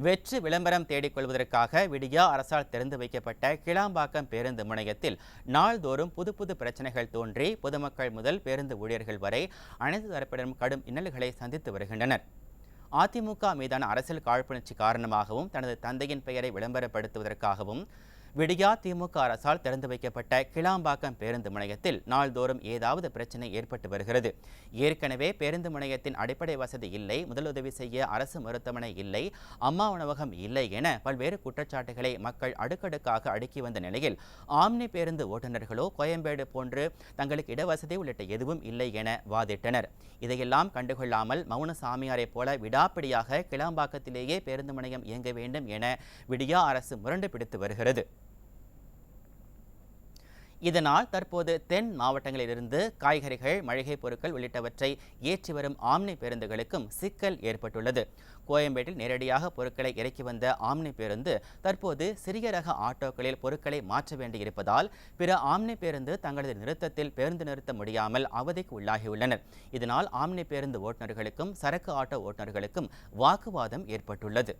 வெற்று விளம்பரம் தேடிக்கொள்வதற்காக விடியா அரசால் திறந்து வைக்கப்பட்ட கிளாம்பாக்கம் பேருந்து முனையத்தில் நாள்தோறும் புது புது பிரச்சனைகள் தோன்றி பொதுமக்கள் முதல் பேருந்து ஊழியர்கள் வரை அனைத்து தரப்பினரும் கடும் இன்னல்களை சந்தித்து வருகின்றனர். அதிமுக மீதான அரசியல் காழ்ப்புணர்ச்சி காரணமாகவும் தனது தந்தையின் பெயரை விளம்பரப்படுத்துவதற்காகவும் விடியா திமுக அரசால் திறந்து வைக்கப்பட்ட கிளாம்பாக்கம் பேருந்து முனையத்தில் நாள்தோறும் ஏதாவது பிரச்சனை ஏற்பட்டு வருகிறது. ஏற்கனவே பேருந்து முனையத்தின் அடிப்படை வசதி இல்லை, முதலுதவி செய்ய அரசு மருத்துவமனை இல்லை, அம்மா உணவகம் இல்லை என பல்வேறு குற்றச்சாட்டுகளை மக்கள் அடுக்கடுக்காக அடுக்கி வந்த நிலையில் ஆம்னி பேருந்து ஓட்டுநர்களோ கோயம்பேடு போன்று தங்களுக்கு இடவசதி உள்ளிட்ட எதுவும் இல்லை என வாதிட்டனர். இதையெல்லாம் கண்டுகொள்ளாமல் மௌன சாமியாரை போல விடாப்பிடியாக கிளாம்பாக்கத்திலேயே பேருந்து முனையம் இயங்க வேண்டும் என விடியா அரசு முரண்டு பிடித்து வருகிறது. இதனால் தற்போது தென் மாவட்டங்களிலிருந்து காய்கறிகள், மளிகை பொருட்கள் உள்ளிட்டவற்றை ஏற்றி வரும் ஆம்னி பேருந்துகளுக்கும் சிக்கல் ஏற்பட்டுள்ளது. கோயம்பேட்டில் நேரடியாக பொருட்களை இறக்கி வந்த ஆம்னி பேருந்து தற்போது சிறிய ரக ஆட்டோக்களில் பொருட்களை மாற்ற வேண்டியிருப்பதால் பிற ஆம்னி பேருந்து தங்களது நிறுத்தத்தில் பேருந்து நிறுத்த முடியாமல் அவதிக்கு உள்ளாகியுள்ளனர். இதனால் ஆம்னி பேருந்து ஓட்டுநர்களுக்கும் சரக்கு ஆட்டோ ஓட்டுநர்களுக்கும் வாக்குவாதம் ஏற்பட்டுள்ளது.